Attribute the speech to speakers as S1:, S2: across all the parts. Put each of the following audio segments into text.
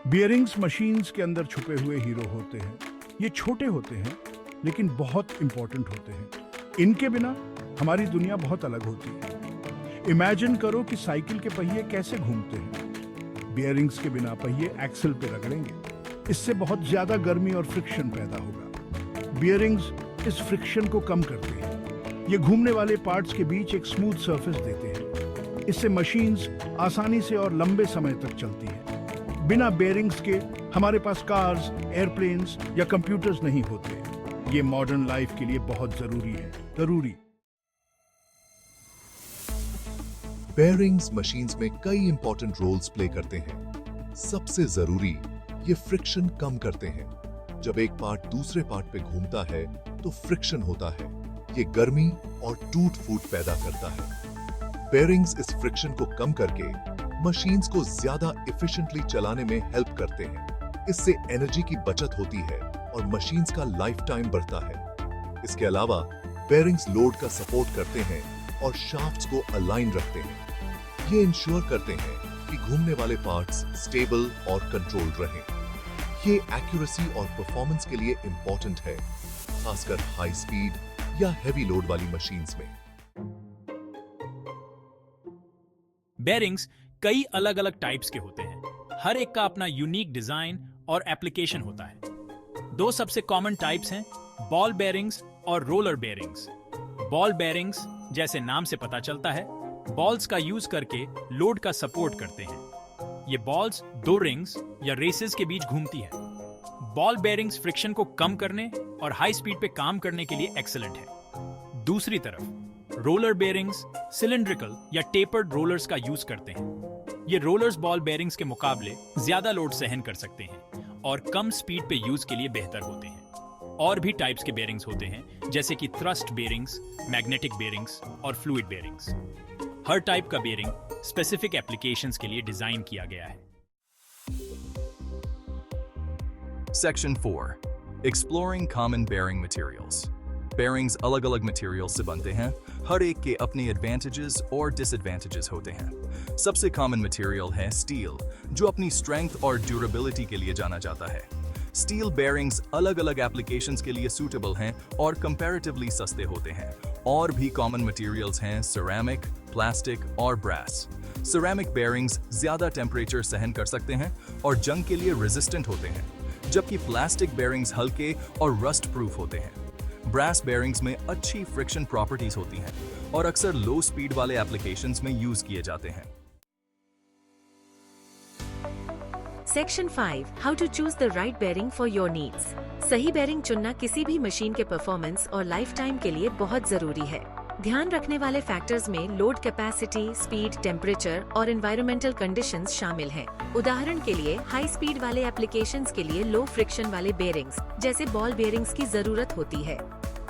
S1: Bearings machines के अंदर छुपे हुए हीरो होते हैं। ये छोटे होते हैं लेकिन बहुत इंपॉर्टेंट होते हैं। इनके बिना हमारी दुनिया बहुत अलग होती है। इमेजिन करो कि साइकिल के पहिए कैसे घूमते हैं। बियरिंग्स के बिना पहिए एक्सल पे रगड़ेंगे, इससे बहुत ज्यादा गर्मी और फ्रिक्शन पैदा होगा। बियरिंग्स इस फ्रिक्शन को कम करते हैं। ये घूमने वाले पार्ट्स के बीच एक स्मूथ सरफेस देते हैं। इससे मशीन्स आसानी से और लंबे समय तक चलती हैं। बिना बेयरिंग्स के हमारे पास कार्स, एयरप्लेन्स या कंप्यूटर्स नहीं होते। ये मॉडर्न लाइफ के लिए बहुत जरूरी है।
S2: बेयरिंग्स मशीन्स में कई इंपॉर्टेंट रोल्स प्ले करते हैं। सबसे जरूरी, ये फ्रिक्शन कम करते हैं। जब एक पार्ट दूसरे पार्ट पे घूमता है तो फ्रिक्शन होता है। ये गर्मी और टूट फूट पैदा करता है। बेयरिंग्स इस फ्रिक्शन को कम करके मशीन्स को ज्यादा एफिशिएंटली चलाने में हेल्प करते हैं। इससे एनर्जी की बचत होती है और मशीन्स का लाइफ टाइम बढ़ता है। इसके अलावा बेयरिंग्स लोड का सपोर्ट करते हैं और शाफ्ट्स को अलाइन रखते हैं। ये इंश्योर करते हैं कि घूमने वाले पार्ट्स स्टेबल और कंट्रोल्ड रहें। ये एक्यूरेसी और परफॉर्मेंस के लिए इंपॉर्टेंट है, खासकर हाई स्पीड या हेवी लोड वाली मशीन्स में।
S3: बेयरिंग्स कई अलग अलग टाइप्स के होते हैं। हर एक का अपना यूनिक डिजाइन और एप्लीकेशन होता है। दो सबसे कॉमन टाइप्स हैं, बॉल बेयरिंग्स और रोलर बेयरिंग्स। बॉल बेयरिंग्स, जैसे नाम से पता चलता है, बॉल्स का यूज करके लोड का सपोर्ट करते हैं। ये बॉल्स दो रिंग्स या रेसेस के बीच घूमती है। बॉल बेयरिंग्स फ्रिक्शन को कम करने और हाई स्पीड पे काम करने के लिए एक्सीलेंट है। दूसरी तरफ रोलर बेयरिंग्स सिलिंड्रिकल या टेपर्ड रोलर्स का यूज करते हैं। ये रोलर्स बॉल बेयरिंग्स के मुकाबले ज्यादा लोड सहन कर सकते हैं और कम स्पीड पे यूज के लिए बेहतर होते हैं। और भी टाइप्स के बेयरिंग्स होते हैं, जैसे कि थ्रस्ट बेयरिंग्स, मैग्नेटिक बेयरिंग्स और फ्लूइड बेयरिंग्स। हर टाइप का बेयरिंग स्पेसिफिक एप्लीकेशंस के लिए डिजाइन किया गया है।
S4: Section 4. Exploring common bearing materials. Bearings अलग अलग मटेरियल से बनते हैं। हर एक के अपने एडवांटेजेस और डिसएडवांटेजेस होते हैं। सबसे कॉमन मटेरियल है स्टील, जो अपनी स्ट्रेंथ और ड्यूरेबिलिटी के लिए जाना जाता है। स्टील बेयरिंग्स अलग अलग एप्लीकेशंस के लिए सूटेबल हैं और कंपैरेटिवली सस्ते होते हैं। और भी कॉमन मटेरियल्स हैं सिरेमिक, प्लास्टिक और ब्रास। सिरेमिक बेयरिंग्स ज्यादा टेम्परेचर सहन कर सकते हैं और जंग के लिए रेजिस्टेंट होते हैं, जबकि प्लास्टिक बेयरिंग्स हल्के और रस्ट प्रूफ होते हैं। ब्रास बेयरिंग्स में अच्छी फ्रिक्शन प्रॉपर्टीज होती हैं और अक्सर लो स्पीड वाले एप्लीकेशंस में यूज किए जाते हैं।
S5: Section 5. How to choose the right bearing for your needs. सही बेयरिंग चुनना किसी भी मशीन के परफॉर्मेंस और लाइफ टाइम के लिए बहुत जरूरी है। ध्यान रखने वाले फैक्टर्स में लोड कैपेसिटी, स्पीड, टेम्परेचर और एनवायरमेंटल कंडीशंस शामिल हैं। उदाहरण के लिए हाई स्पीड वाले एप्लीकेशंस के लिए लो फ्रिक्शन वाले बेयरिंग्स जैसे बॉल बेयरिंग्स की जरूरत होती है।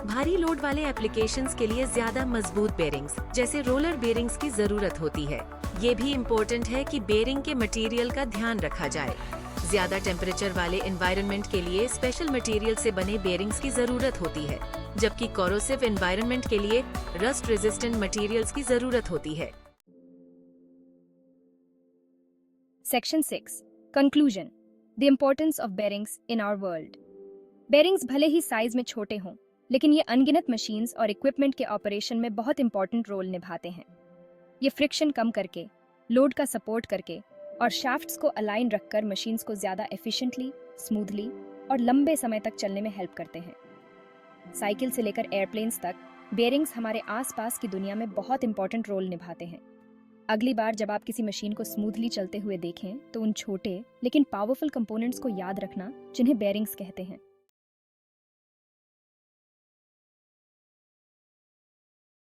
S5: भारी लोड वाले एप्लीकेशंस के लिए ज्यादा मजबूत बेयरिंग्स जैसे रोलर बेयरिंग्स की जरूरत होती है। ये भी इम्पोर्टेंट है कि बेयरिंग के मटेरियल का ध्यान रखा जाए। ज्यादा टेम्परेचर वाले एनवायरनमेंट के लिए स्पेशल मटेरियल से बने बेयरिंग्स की जरूरत होती है, जबकि कोरोसिव एनवायरनमेंट के लिए रस्ट रेजिस्टेंट मटेरियल्स की जरूरत होती है।
S6: Section 6. Conclusion. The importance of bearings in our world. Bearings भले ही साइज में छोटे हों, लेकिन ये अनगिनत मशीन्स और इक्विपमेंट के ऑपरेशन में बहुत इंपॉर्टेंट रोल निभाते हैं। ये फ्रिक्शन कम करके, लोड का सपोर्ट करके और शाफ्ट्स को अलाइन रखकर मशीन्स को ज़्यादा एफिशिएंटली, स्मूथली और लंबे समय तक चलने में हेल्प करते हैं। साइकिल से लेकर एयरप्लेन्स तक बेयरिंग्स हमारे आसपास की दुनिया में बहुत इंपॉर्टेंट रोल निभाते हैं। अगली बार जब आप किसी मशीन को स्मूथली चलते हुए देखें तो उन छोटे लेकिन पावरफुल कंपोनेंट्स को याद रखना जिन्हें बेयरिंग्स कहते हैं।